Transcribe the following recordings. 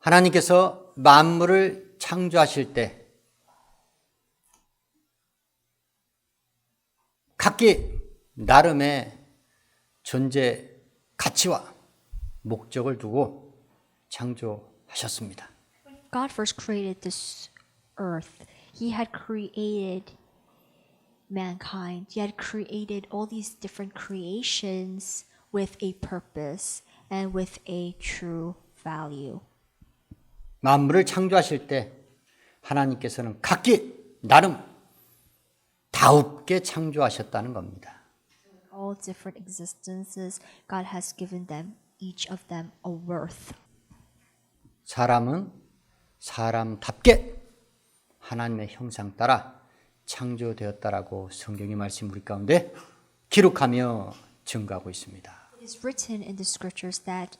하나님께서 만물을 창조하실 때 각기 나름의 존재 가치와 목적을 두고 창조하셨습니다. God first created this earth. He had created mankind. He had created all these different creations with a purpose and with a true value. 만물을 창조하실 때 하나님께서는 각기 나름 다웁게 창조하셨다는 겁니다. All different existences, God has given them, each of them, a worth. 사람은 사람답게 하나님의 형상 따라 창조되었다라고 성경의 말씀 우리 가운데 기록하며 증거하고 있습니다. It is written in the scriptures that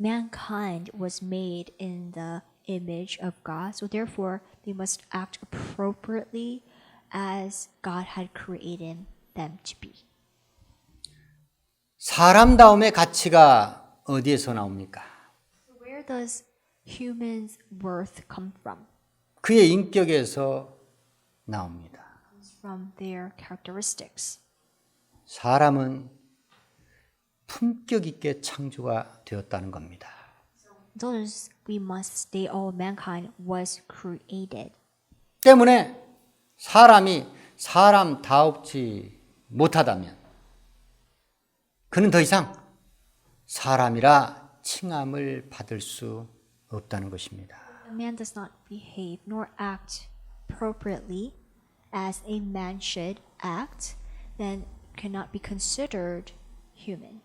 mankind was made in the image of God, so therefore they must act appropriately as God had created them to be. 사람다움의 가치가 어디에서 나옵니까? Where does humans' worth come from? 그의 인격에서 나옵니다. It's from their characteristics. 사람은 품격 있게 창조가 되었다는 겁니다. Thus, we must stay all mankind was created. 때문에 사람이 사람다웁지 못하다면 그는 더 이상 사람이라 칭함을 받을 수 없다는 것입니다. A man does not behave nor act appropriately as a man should act, then cannot be considered human.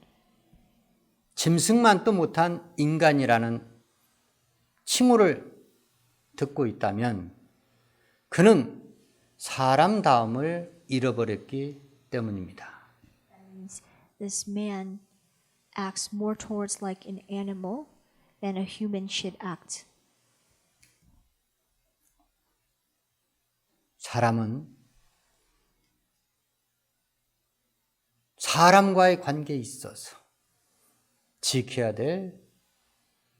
짐승만도 못한 인간이라는 칭호를 듣고 있다면 그는 사람다움을 잃어버렸기 때문입니다. This man acts more towards like an animal than a human should act. 사람은 사람과의 관계에 있어서 지켜야 될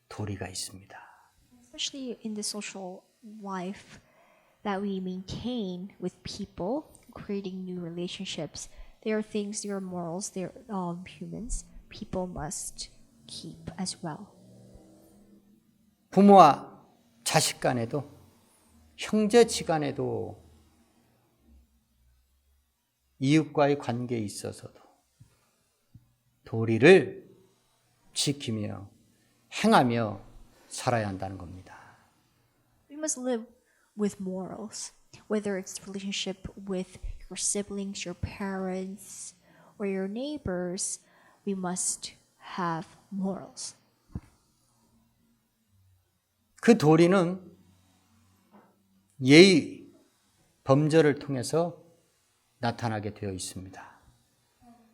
도리가 있습니다. Especially in the social life that we maintain with people, creating new relationships, there are things, there are morals, there are humans, people must keep as well. 부모와 자식 간에도 형제지간에도 이웃과의 관계에 있어서도 도리를 지키며 행하며 살아야 한다는 겁니다. We must live with morals, whether it's relationship with your siblings, your parents, or your neighbors, we must have morals. 그 도리는 예의, 범절을 통해서 나타나게 되어 있습니다.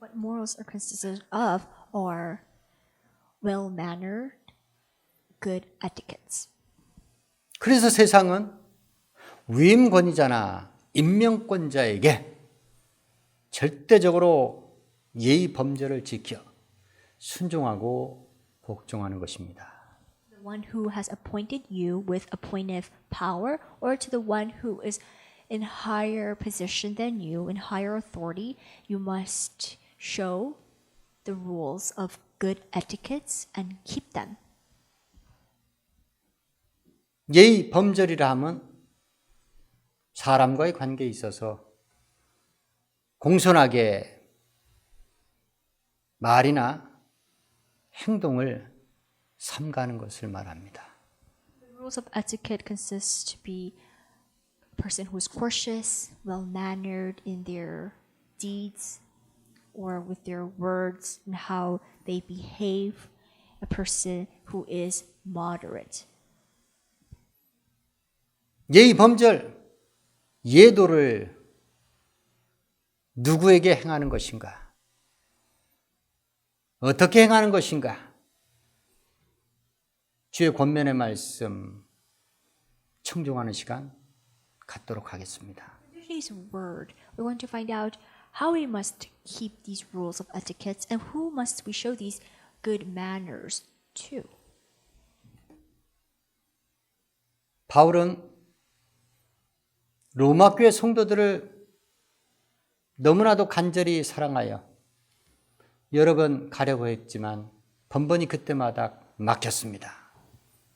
What morals are consisted of are well-mannered, good etiquettes. 그래서 세상은 위임 권위자나 임명권자에게 절대적으로 예의 범절을 지켜 순종하고 복종하는 것입니다. The one who has appointed you with appointive power, or to the one who is in higher position than you, in higher authority, you must show the rules of good etiquettes and keep them. 예의 범절이라 하면 사람과의 관계에 있어서 공손하게 말이나 행동을 삼가는 것을 말합니다. The rules of etiquette consist to be a person who is courteous, well-mannered in their deeds or with their words and how they behave, a person who is moderate. 예의 범절, 예도를 누구에게 행하는 것인가? 어떻게 행하는 것인가? 주의 권면의 말씀 청종하는 시간 갖도록 하겠습니다. Today's word, we want to find out how we must keep these rules of etiquette and who must we show these good manners to. 바울은 로마 교회 성도들을 너무나도 간절히 사랑하여 여러 번 가려고 했지만 번번이 그때마다 막혔습니다.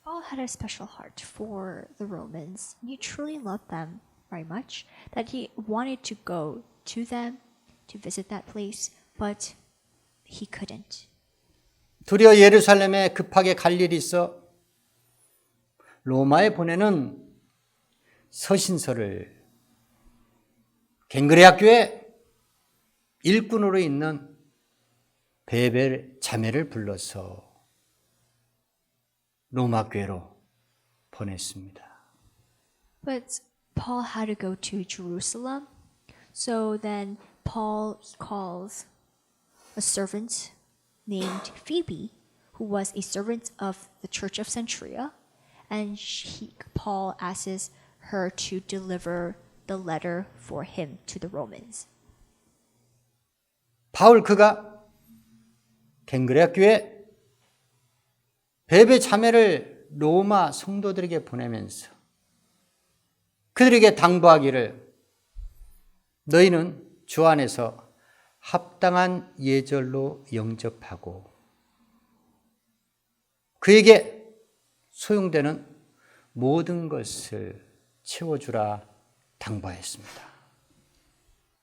Paul had a special heart for the Romans. He truly loved them very much, that he wanted to go to them, to visit that place, but he couldn't. 드디어 예루살렘에 급하게 갈 일이 있어 로마에 보내는 서신서를 갱그레아 교회 일꾼으로 있는 베베 자매를 불러서 로마 교회로 보냈습니다. But Paul had to go to Jerusalem. So then Paul calls a servant named Phoebe, who was a servant of the church of Centuria, and Paul asks her to deliver the letter for him to the Romans. 바울 그가 갱그레아 교회 베베 자매를 로마 성도들에게 보내면서 그들에게 당부하기를 너희는 주 안에서 합당한 예절로 영접하고 그에게 소용되는 모든 것을 채워주라 당부하였습니다.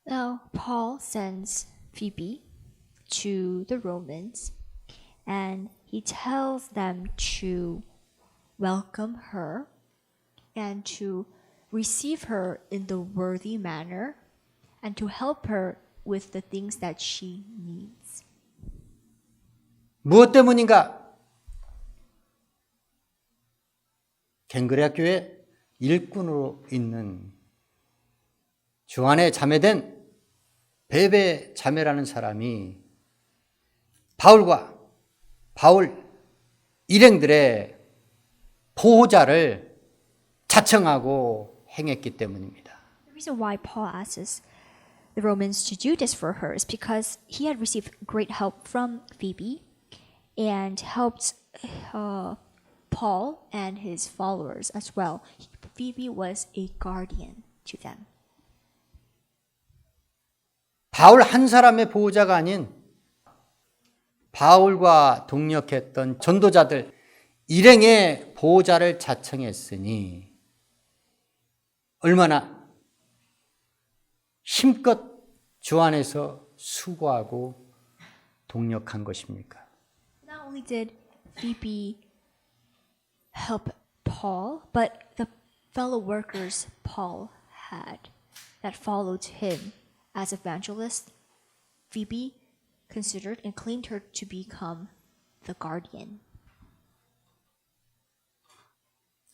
Now, Paul sends Phoebe to the Romans, and he tells them to welcome her and to receive her in the worthy manner and to help her with the things that she needs. 무엇 때문인가? 갱그레아 교회 일꾼으로 있는 주 안에 자매된 베베 자매라는 사람이 바울 일행들의 보호자를 자청하고 행했기 때문입니다. The reason why Paul asks the Romans to do this for her is because he had received great help from Phoebe and helped Paul and his followers as well. Phoebe was a guardian to them. 바울 한 사람의 보호자가 아닌 바울과 동역했던 전도자들 일행의 보호자를 자청했으니 얼마나 힘껏 주 안에서 수고하고 동역한 것입니까? Not only did Phoebe help Paul, but the fellow workers Paul had that followed him as evangelist, Phoebe considered and claimed her to become the guardian.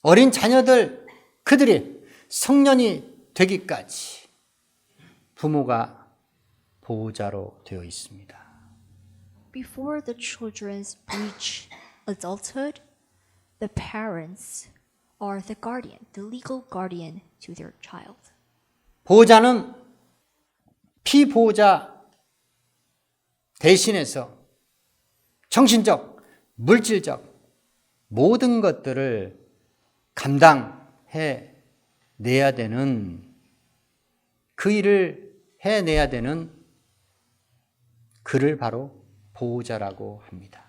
어린 자녀들 그들이 성년이 되기까지 부모가 보호자로 되어 있습니다. Before the children reach adulthood, the parents are the guardian, the legal guardian to their child. 보호자는 피보호자 대신해서 정신적, 물질적 모든 것들을 감당해 내야 되는 그 일을 해내야 되는 그를 바로 보호자라고 합니다.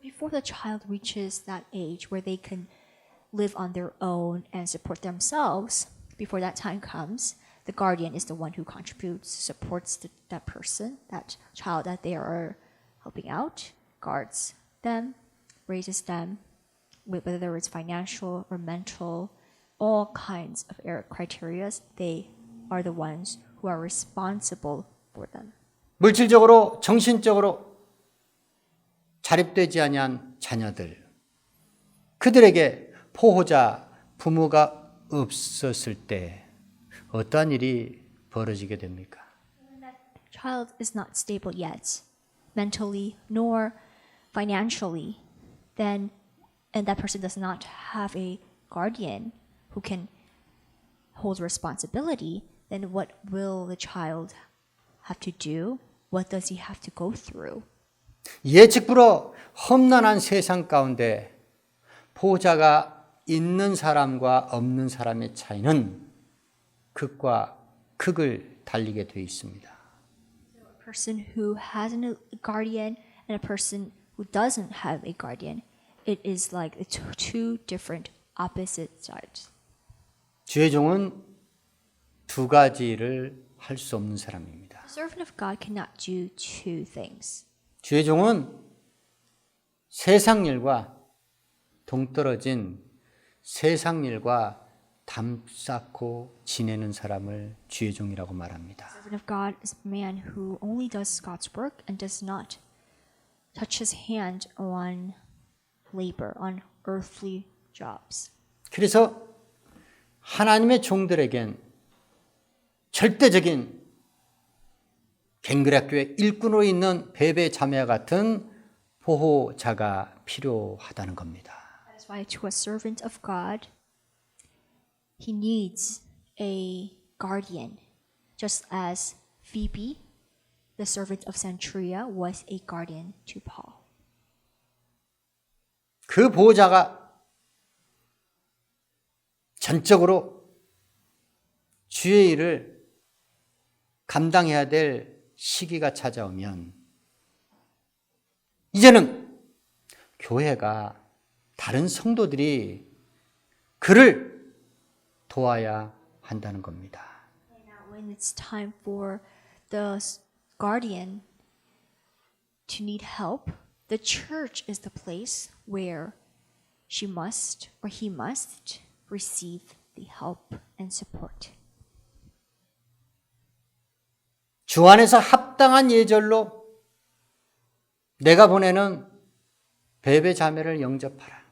Before the child reaches that age where they can live on their own and support themselves, before that time comes, the guardian is the one who contributes, supports that person, that child that they are helping out, guards them, raises them, whether it's financial or mental, all kinds of criteria, they are the ones who are responsible for them. 물질적으로, 정신적으로 자립되지 아니한 자녀들, 그들에게 보호자, 부모가 없었을 때 어떠한 일이 벌어지게 됩니까? Child is not stable yet, mentally nor financially, then and that person does not have a guardian who can hold responsibility, then what will the child have to do? What does he have to go through? 예측 불허 험난한 세상 가운데 보호자가 있는 사람과 없는 사람의 차이는 극과 극을 달리게 되어 있습니다. A person who has a guardian and a person who doesn't have a guardian, it is like two different opposite sides. 주의 종은 두 가지를 할 수 없는 사람입니다. The servant of God cannot do two things. 주의 종은 세상 일과 동떨어진 세상 일과 담 쌓고 지내는 사람을 주의 종이라고 말합니다. The servant of God is a man who only does God's work and does not touch his hand on labor, on earthly jobs. 그래서 하나님의 종들에겐 절대적인 갱그레교의 일꾼으로 있는 베베 자매와 같은 보호자가 필요하다는 겁니다. That's why to a servant of God, he needs a guardian, just as Phoebe, the servant of Centuria, was a guardian to Paul. 그 보호자가 전적으로 주의 일을 감당해야 될 시기가 찾아오면 이제는 교회가 다른 성도들이 그를 도와야 한다는 겁니다. Now, when it's time for the guardian to need help, the church is the place where she must or he must receive the help and support. 주 안에서 합당한 예절로 내가 보내는 베베 자매를 영접하라.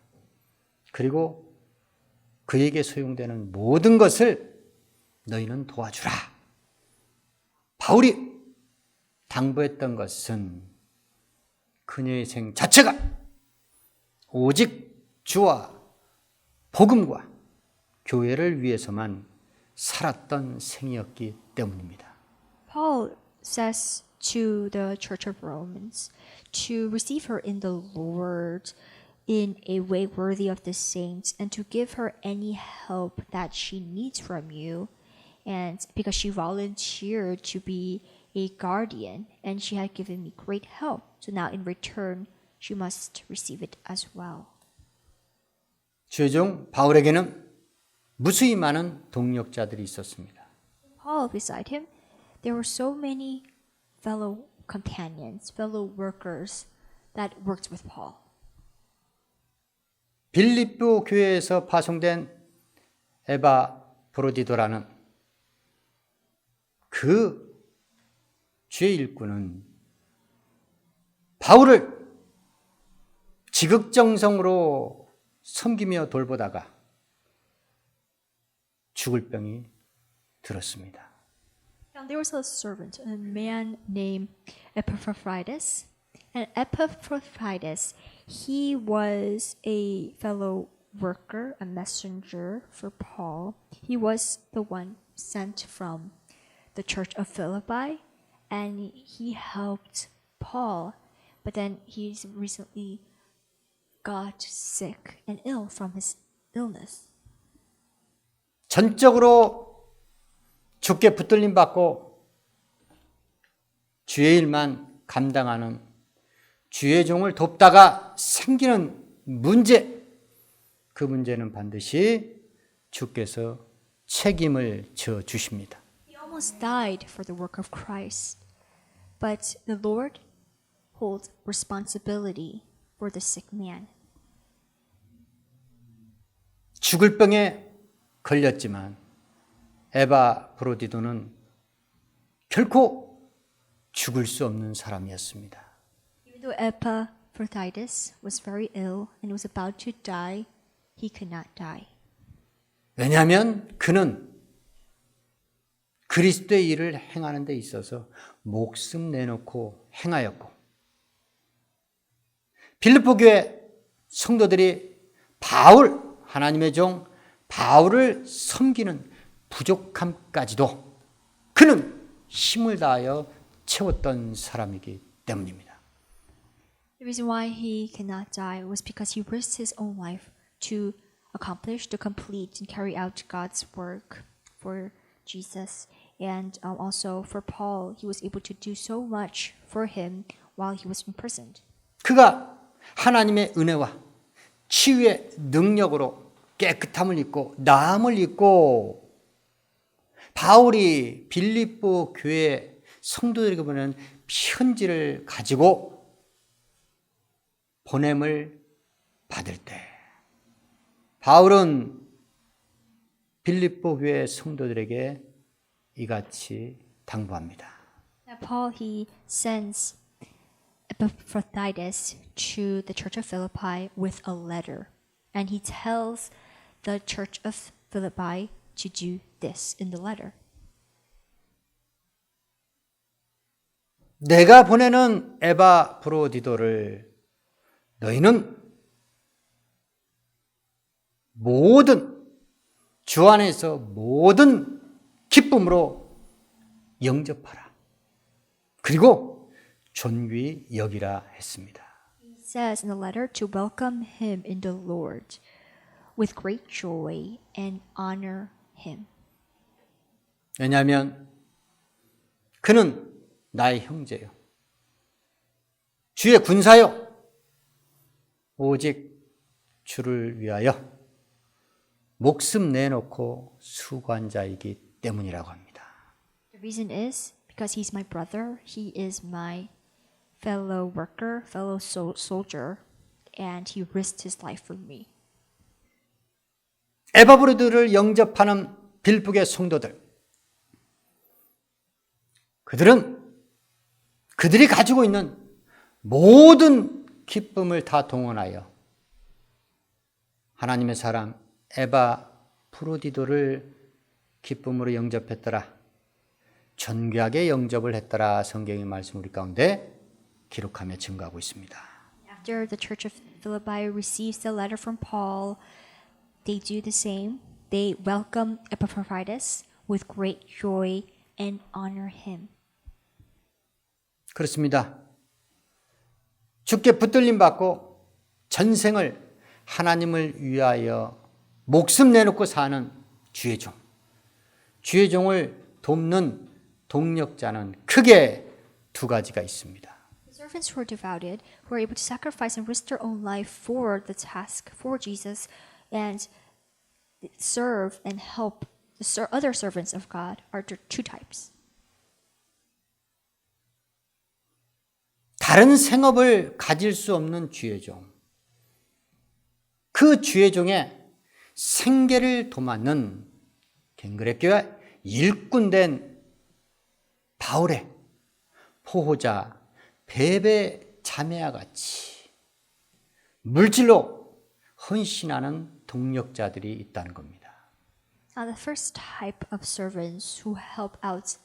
그리고 그에게 소용되는 모든 것을 너희는 도와주라. 바울이 당부했던 것은 그녀의 생 자체가 오직 주와 복음과 교회를 위해서만 살았던 생이었기 때문입니다. Paul says to the Church of Romans to receive her in the Lord in a way worthy of the saints and to give her any help that she needs from you. And because she volunteered to be a guardian and she had given me great help. So now in return, she must receive it as well. 주의 종 바울에게는 무수히 많은 동력자들이 있었습니다. Paul beside him, there were so many fellow companions, fellow workers that worked with Paul. 빌립보 교회에서 파송된 에바 브로디도라는 그 주의 일꾼은 바울을 지극정성으로 섬기며 돌보다가 죽을 병이 들었습니다. Now there was a servant, a man named Epaphroditus. And Epaphroditus, he was a fellow worker, a messenger for Paul. He was the one sent from the church of Philippi, and he helped Paul. But then he's recently got sick and ill from his illness. 전적으로 주께 붙들림 받고 주의 일만 감당하는 주의 종을 돕다가 생기는 문제, 그 문제는 반드시 주께서 책임을 져 주십니다. He almost died for the work of Christ, but the Lord holds responsibility for the sick man. 죽을 병에 걸렸지만 에바 브로디도는 결코 죽을 수 없는 사람이었습니다. Even though Epaphroditus was very ill and was about to die, he could not die. 왜냐하면 그는 그리스도의 일을 행하는 데 있어서 목숨 내놓고 행하였고 빌립보 교회 성도들이 바울, 하나님의 종 바울을 섬기는 부족함까지도 그는 힘을 다하여 채웠던 사람이기 때문입니다. The reason why he cannot die was because he risked his own life to accomplish, to complete and carry out God's work for Jesus. And also for Paul, he was able to do so much for him while he was imprisoned. 그가 하나님의 은혜와 치유의 능력으로 깨끗함을 입고 나음을 입고 바울이 빌립보 교회 성도들에게 보내는 편지를 가지고 보냄을 받을 때 바울은 빌립보 교회 성도들에게 이같이 당부합니다. Now Paul, he sends Epaphroditus to the church of Philippi with a letter. And he tells the church of Philippi to do this in the letter. 내가 보내는 에바브로디도를 너희는 모든 주 안에서 모든 기쁨으로 영접하라. 그리고 존귀히 여기라 했습니다. He says in the letter to welcome him in the Lord with great joy and honor him. 왜냐하면 그는 나의 형제요. 주의 군사요. 오직 주를 위하여 목숨 내놓고 수고한 자이기 때문이라고 합니다. The reason is because he's my brother, he is my fellow worker, fellow soldier, and he risked his life for me. 에바브로드를 영접하는 빌립보의 성도들, 그들이 가지고 있는 모든 기쁨을 다 동원하여 하나님의 사람 에바프로디도를 기쁨으로 영접했더라. 존귀하게 영접을 했더라. 성경의 말씀 우리 가운데 기록하며 증거하고 있습니다. After the church of Philippi receives the letter from Paul, they do the same. They welcome Epaphroditus with great joy and honor him. 그렇습니다. 주께 붙들림 받고 전생을 하나님을 위하여 목숨 내놓고 사는 주의 종. 주의 종을 돕는 동력자는 크게 두 가지가 있습니다. The servants who are devoted, who are able to sacrifice and risk their own life for the task for Jesus and serve and help the other servants of God are two types. 다른 생업을 가질 수 없는 주의 종. 그 주의 종의 생계를 도맡는 갱그레교회 일꾼된 바울의 포호자 베베 자매와 같이 물질로 헌신하는 동력자들이 있다는 겁니다. Now, the first type of servants who help out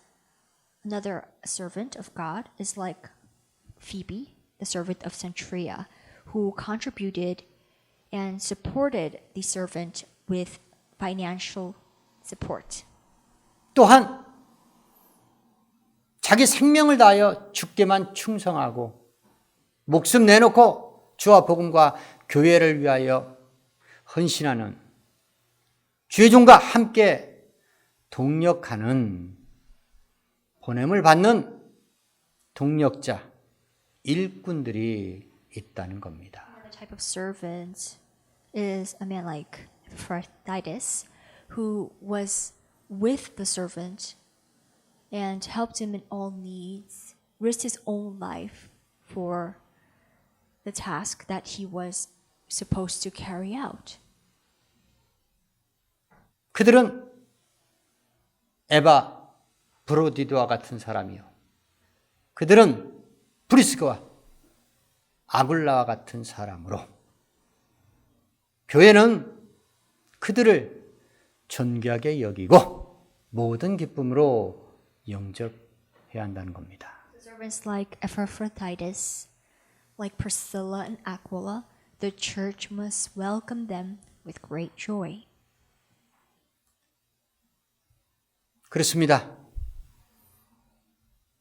another servant of God is like Phoebe, the servant of Centuria, who contributed and supported the servant with financial support. 또한 자기 생명을 다하여 주께만 충성하고 목숨 내놓고 주와 복음과 교회를 위하여 헌신하는 주의 종과 함께 동력하는 보냄을 받는 동력자, 일꾼들이 있다는 겁니다. Another type of servant is a man like Epaphroditus, who was with the servant and helped him in all needs, risked his own life for the task that he was supposed to carry out. 그들은 에바 브로디도와 같은 사람이요. 그들은 브리스가와 아굴라와 같은 사람으로 교회는 그들을 존귀하게 여기고 모든 기쁨으로 영접해야 한다는 겁니다. Servants like Epaphroditus, like Priscilla and Aquila, the church must welcome them with great joy. 그렇습니다.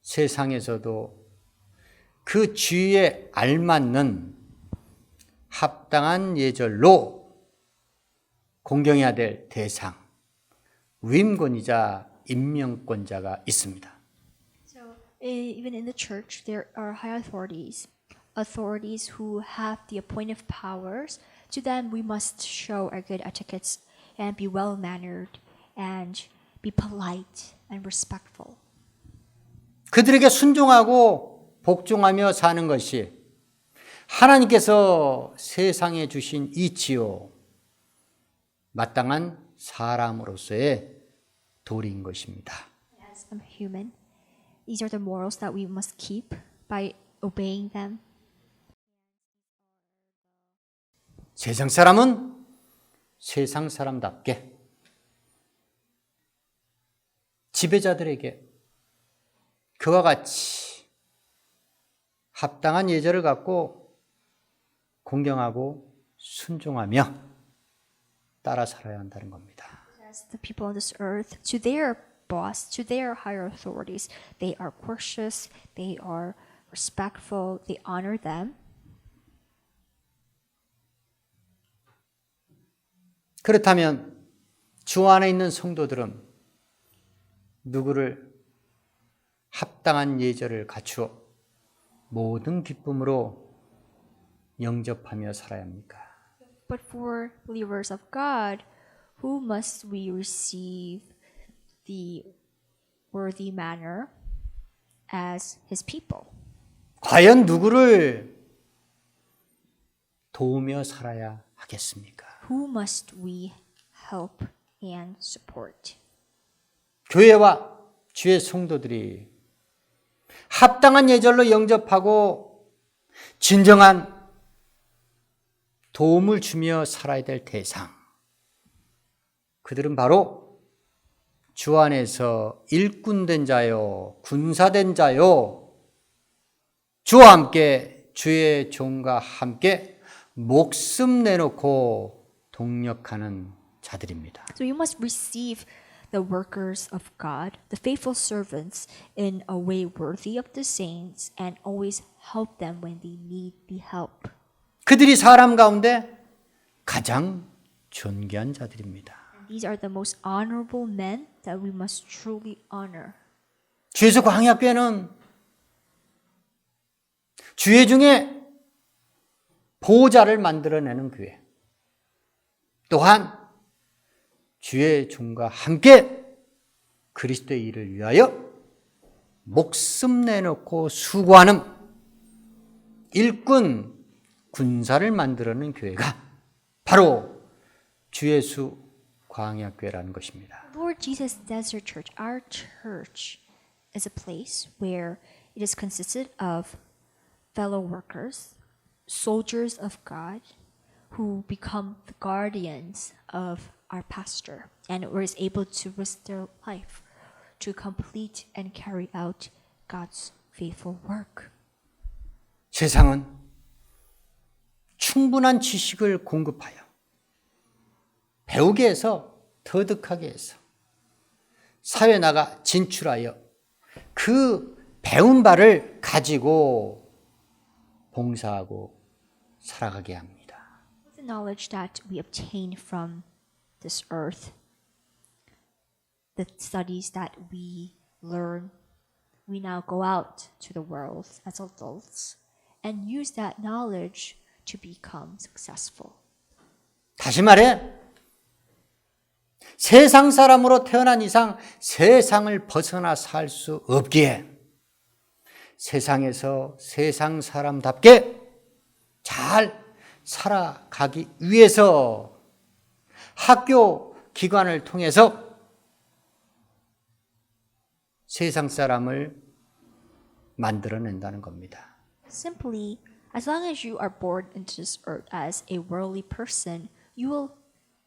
세상에서도 그 주의에 알맞는 합당한 예절로 공경해야 될 대상, 위임권이자 임명권자가 있습니다. So even in the church, there are high authorities, authorities who have the appointive powers. To them, we must show our good etiquettes and be well mannered and be polite and respectful. 그들에게 순종하고 복종하며 사는 것이 하나님께서 세상에 주신 이치요 마땅한 사람으로서의 도리인 것입니다. As a human, these are the morals that we must keep by obeying them. 세상 사람은 세상 사람답게 지배자들에게 그와 같이 합당한 예절을 갖고 공경하고 순종하며 따라 살아야 한다는 겁니다. As the people on this earth, to their boss, to their higher authorities, they are courteous, they are respectful, they honor them. 그렇다면 주 안에 있는 성도들은 누구를 합당한 예절을 갖추어 모든 기쁨으로 영접하며 살아야 합니까? But for believers of God, who must we receive the worthy manner as His people? 과연 누구를 도우며 살아야 하겠습니까? Who must we help and support? 교회와 주의 성도들이 합당한 예절로 영접하고 진정한 도움을 주며 살아야 될 대상. 그들은 바로 주 안에서 일꾼된 자요, 군사된 자요, 주와 함께 주의 종과 함께 목숨 내놓고 동력하는 자들입니다. So you must receive the workers of God, the faithful servants, in a way worthy of the saints, and always help them when they need the help. 그들이 사람 가운데 가장 존귀한 자들입니다. These are the most honorable men that we must truly honor. 주에서 광야교회는 주의 중에 보호자를 만들어내는 교회. 또한 주의 종과 함께 그리스도의 일을 위하여 목숨 내놓고 수고하는 일꾼, 군사를 만들어내는 교회가 바로 주 예수 광야교회라는 것입니다. Lord Jesus Desert Church, our church is a place where it is consisted of fellow workers, soldiers of God, who become the guardians of our pastor and is able to risk their life to complete and carry out God's faithful work. 세상은 충분한 지식을 공급하여 배우게 해서 터득하게 해서 사회에 나가 진출하여 그 배운 바를 가지고 봉사하고 살아가게 합니다. The knowledge that we obtain from this earth, the studies that we learn, we now go out to the world as adults and use that knowledge to become successful. 다시 말해 세상 사람으로 태어난 이상 세상을 벗어나 살 수 없기에 세상에서 세상 사람답게 잘 살아가기 위해서 학교 기관을 통해서 세상 사람을 만들어낸다는 겁니다. Simply, as long as you are born into this earth as a worldly person, you will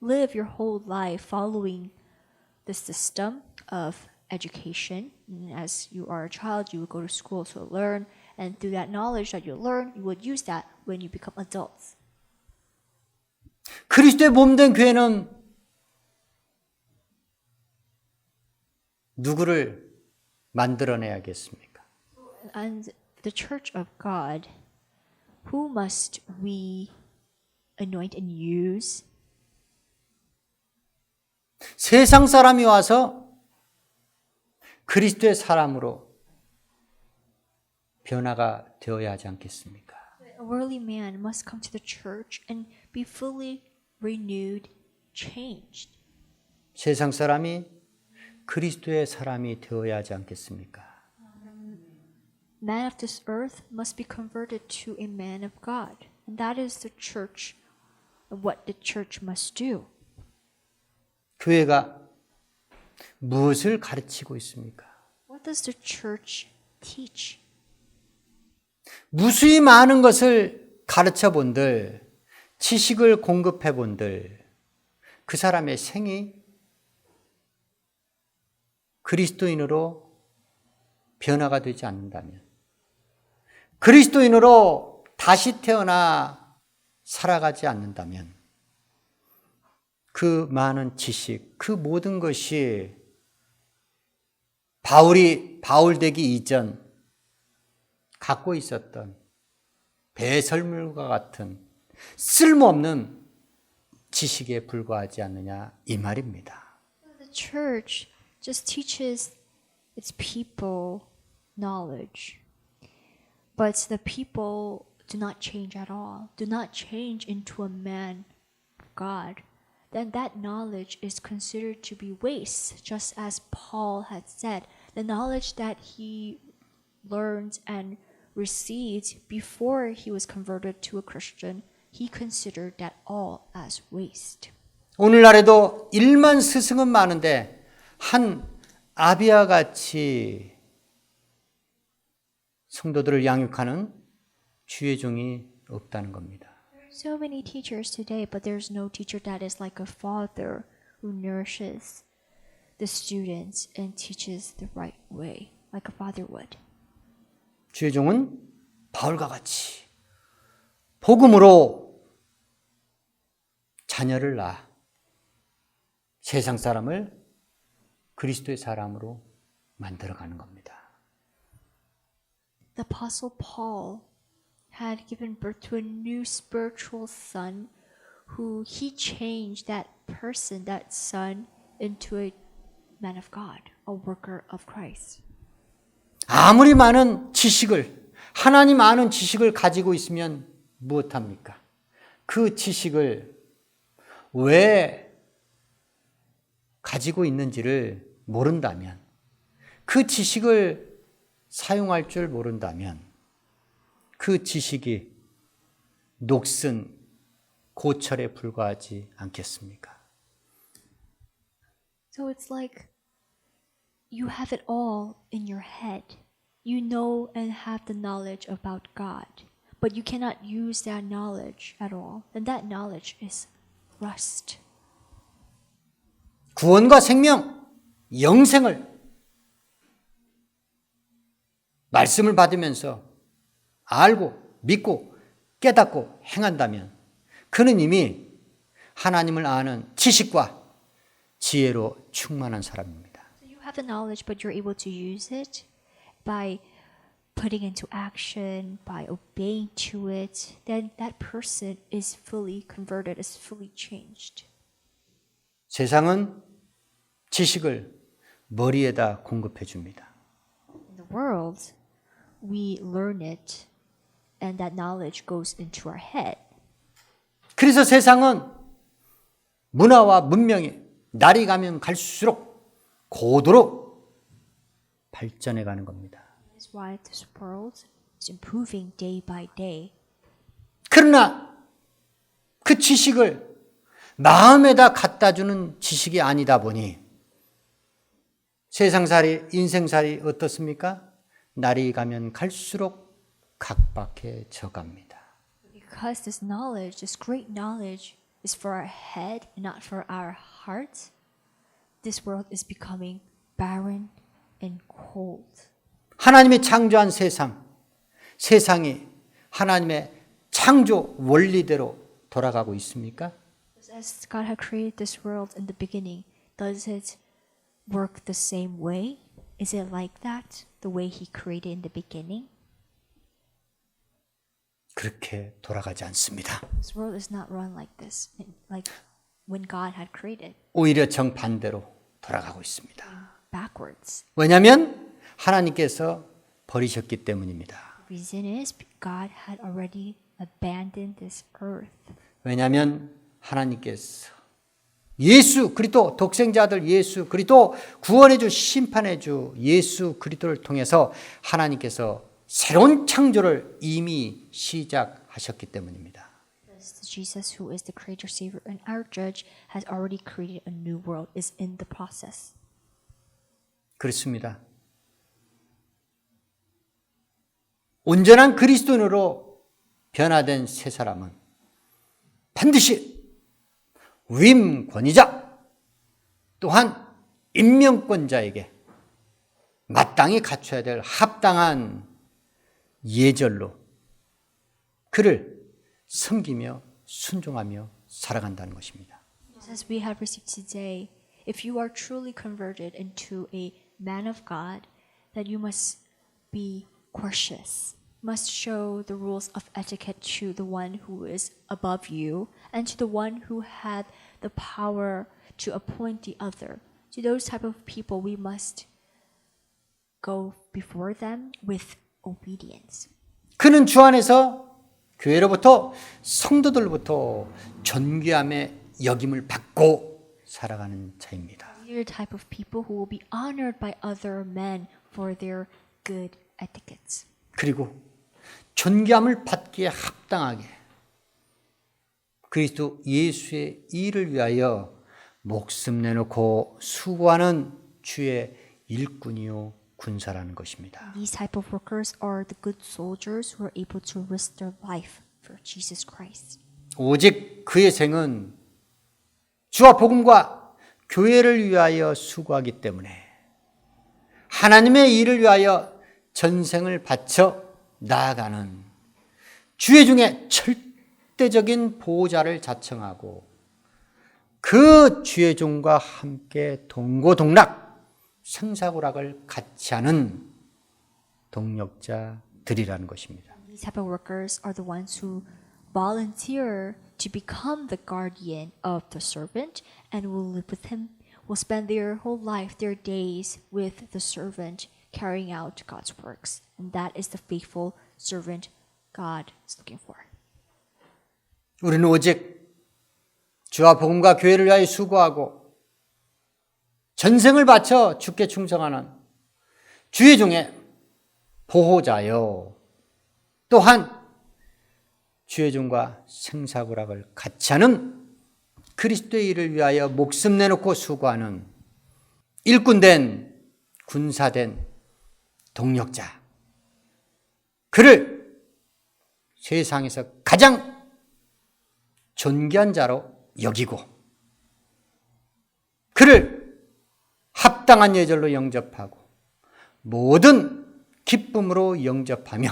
live your whole life following the system of education. And as you are a child, you will go to school to learn, and through that knowledge that you learn, you would use that when you become adults. 그리스도의 몸된 교회는 누구를 만들어내야겠습니까? And the church of God, who must we anoint and use? 세상 사람이 와서 그리스도의 사람으로 변화가 되어야 하지 않겠습니까? A worldly man must come to the church and be fully renewed, changed. 세상 사람이 그리스도의 사람이 되어야 하지 않겠습니까? Man of this earth must be converted to a man of God. And that is the church, what the church must do. 교회가 무엇을 가르치고 있습니까? What does the church teach? 무수히 많은 것을 가르쳐 본들, 지식을 공급해 본들, 그 사람의 생이 그리스도인으로 변화가 되지 않는다면, 그리스도인으로 다시 태어나 살아가지 않는다면, 그 많은 지식, 그 모든 것이 바울 되기 이전 갖고 있었던 배설물과 같은 쓸모없는 지식에 불과하지 않느냐 이 말입니다. The church just teaches its people knowledge. But the people do not change at all, do not change into a man of God. Then that knowledge is considered to be waste, just as Paul had said. The knowledge that he learned and received before he was converted to a Christian, he considered that all as waste. 오늘날에도 일만 스승은 많은데 한 아비와 같이 성도들을 양육하는 주의 종이 없다는 겁니다. So many teachers today, but there's no teacher that is like a father who nourishes the students and teaches the right way, like a father would. 주의 종은 바울과 같이 복음으로 자녀를 낳아 세상 사람을 그리스도의 사람으로 만들어가는 겁니다. The Apostle Paul had given birth to a new spiritual son who he changed that person, that son, into a man of God, a worker of Christ. 아무리 많은 지식을, 하나님 아는 지식을 가지고 있으면 무엇합니까? 그 지식을 왜 가지고 있는지를 모른다면, 그 지식을 사용할 줄 모른다면 그 지식이 녹슨 고철에 불과하지 않겠습니까? So it's like you have it all in your head. You know and have the knowledge about God, but you cannot use that knowledge at all. Then that knowledge is rust. 구원과 생명, 영생을 말씀을 받으면서 알고 믿고 깨닫고 행한다면 그는 이미 하나님을 아는 지식과 지혜로 충만한 사람입니다. So you have the knowledge, but you're able to use it by putting into action, by obeying to it. Then that person is fully converted, is fully changed. 세상은 지식을 머리에다 공급해 줍니다. In the world, we learn it, and that knowledge goes into our head. 그래서 세상은 문화와 문명이 날이 가면 갈수록 고도로 발전해 가는 겁니다. That's why this world is improving day by day. 그러나 그 지식을 마음에다 갖다 주는 지식이 아니다 보니 세상살이, 인생살이 어떻습니까? 날이 가면 갈수록 각박해져 갑니다. Because this knowledge, this great knowledge, is for our head and not for our heart, this world is becoming barren and cold. 하나님이 창조한 세상이 하나님의 창조 원리대로 돌아가고 있습니까? As God had created this world in the beginning, does it work the same way? Is it like that, the way He created in the beginning? 그렇게 돌아가지 않습니다. This world is not run like this, like when God had created, 오히려 정반대로 돌아가고 있습니다. backwards. 왜냐하면 하나님께서 버리셨기 때문입니다. The reason is God had already abandoned this earth. 왜냐하면 하나님께서 예수 그리스도 독생자들 예수 그리스도 구원해 주 심판해 주 예수 그리스도를 통해서 하나님께서 새로운 창조를 이미 시작하셨기 때문입니다. Jesus, who is the creator, savior, and our judge, has already created a new world, is in the process. 그렇습니다. 온전한 그리스도인으로 변화된 새 사람은 반드시 위임 권위자 또한 임명권자에게 마땅히 갖춰야 될 합당한 예절로 그를 섬기며 순종하며 살아간다는 것입니다. As we have received today, if you are truly converted into a man of God, that you must be courteous, must show the rules of etiquette to the one who is above you and to the one who had the power to appoint the other. To those type of people, we must go before them with obedience. 그는 주 안에서 교회로부터 성도들로부터 존귀함의 여김을 받고 살아가는 자입니다. We are the type of people who will be honored by other men for their good etiquettes. 그리고 존귀함을 받기에 합당하게 그리스도 예수의 일을 위하여 목숨 내놓고 수고하는 주의 일꾼이요 군사라는 것입니다. These type of workers are the good soldiers who are able to risk their life for Jesus Christ. 오직 그의 생은 주와 복음과 교회를 위하여 수고하기 때문에 하나님의 일을 위하여 전생을 바쳐 나아가는 주의 중에 절대적인 보호자를 자청하고 그 주의 종과 함께 동고동락 생사고락을 같이 하는 동력자들이라는 것입니다. These type of workers are the ones who volunteer to become the guardian of the servant and will live with him, will spend their whole life, their days with the servant, carrying out God's works. And that is the faithful servant God is looking for. 우리는 오직 주와 복음과 교회를 위하여 수고하고 전생을 바쳐 주께 충성하는 주의 종의 보호자요 또한 주의 종과 생사고락을 같이 하는 그리스도의 일을 위하여 목숨 내놓고 수고하는 일꾼된 군사된 동력자 그를 세상에서 가장 존귀한 자로 여기고 그를 합당한 예절로 영접하고 모든 기쁨으로 영접하며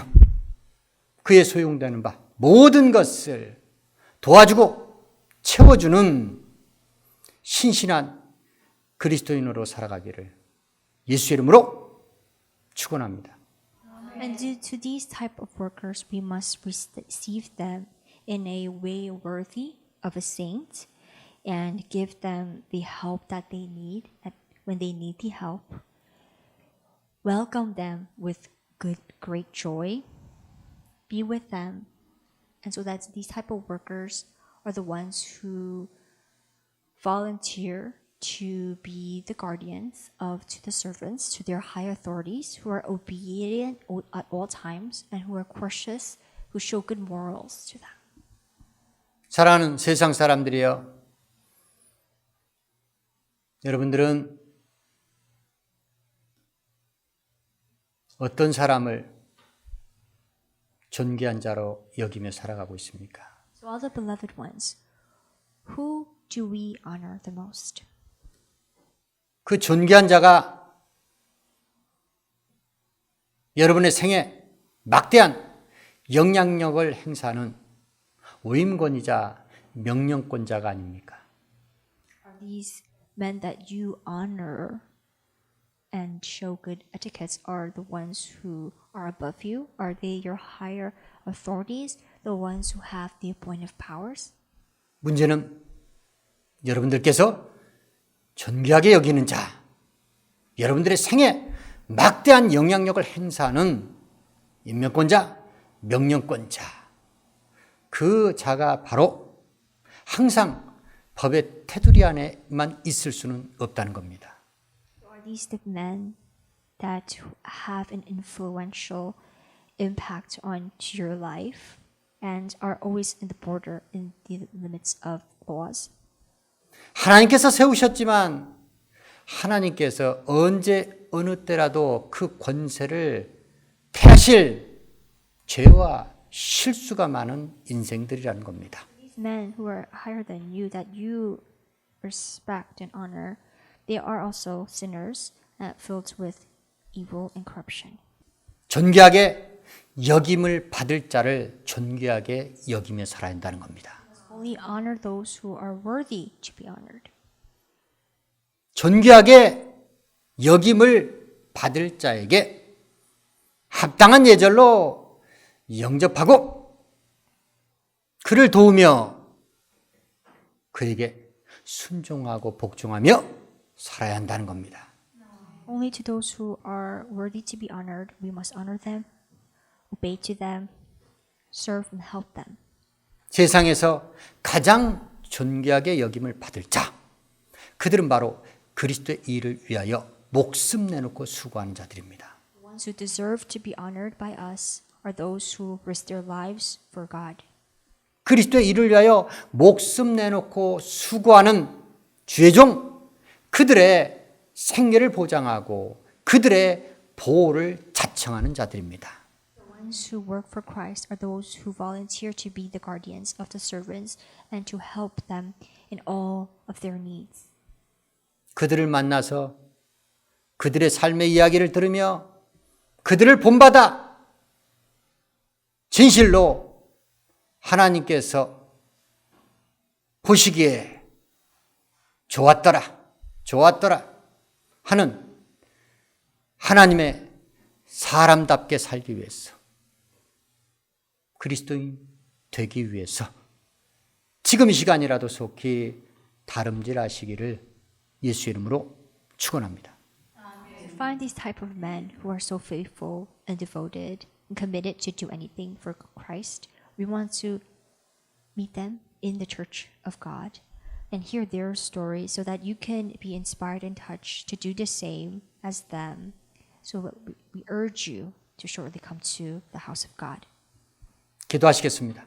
그의 소용되는 바 모든 것을 도와주고 채워주는 신실한 그리스도인으로 살아가기를 예수의 이름으로 축원합니다. And due to these type of workers, we must receive them in a way worthy of a saint and give them the help that they need when they need the help. Welcome them with great joy. Be with them. And so that these type of workers are the ones who volunteer to be the guardians to the servants, to their high authorities, who are obedient at all times and who are courteous, who show good morals to them. 사랑하는 세상 사람들이여, 여러분들은 어떤 사람을 존귀한 자로 여기며 살아가고 있습니까? So all the beloved ones, who do we honor the most? 그 존귀한 자가 여러분의 생에 막대한 영향력을 행사하는 위임권이자 명령권자가 아닙니까? Are these men that you honor and show good etiquettes are the ones who are above you? Are they your higher authorities, the ones who have the appointive powers? 문제는 여러분들께서 존귀하게 여기는 자, 여러분들의 생에 막대한 영향력을 행사하는 임명권자, 명령권자, 그 자가 바로 항상 법의 테두리 안에만 있을 수는 없다는 겁니다. Are these the men that have an influential impact on your life and are always in the border, in the limits of laws? 하나님께서 세우셨지만 하나님께서 언제 어느 때라도 그 권세를 패하실 죄와 실수가 많은 인생들이라는 겁니다. These men who are higher than you, that you respect and honor, they are also sinners filled with evil and corruption. 존귀하게 여김을 받을 자를 존귀하게 여기며 살아야 한다는 겁니다. Only honor those who are worthy to be honored. 존귀하게 여김을 받을 자에게 합당한 예절로 영접하고 그를 도우며 그에게 순종하고 복종하며 살아야 한다는 겁니다. Only to those who are worthy to be honored, we must honor them, obey to them, serve and help them. 세상에서 가장 존귀하게 여김을 받을 자, 그들은 바로 그리스도의 일을 위하여 목숨 내놓고 수고하는 자들입니다. The ones who deserve to be honored by us are those who risk their lives for God. 그리스도의 일을 위하여 목숨 내놓고 수고하는 주의 종, 그들의 생계를 보장하고 그들의 보호를 자청하는 자들입니다. The ones who work for Christ are those who volunteer to be the guardians of the servants and to help them in all of their needs. 그들을 만나서 그들의 삶의 이야기를 들으며 그들을 본받아 진실로 하나님께서 보시기에 좋았더라 하는 하나님의 사람답게 살기 위해서, 그리스도인 되기 위해서 지금 이 시간이라도 속히 다름질하시기를 예수 이름으로 축원합니다. To find these type of men who are so faithful and devoted and committed to do anything for Christ, we want to meet them in the church of God and hear their story so that you can be inspired and touched to do the same as them. So we urge you to shortly come to the house of God. 기도하시겠습니다.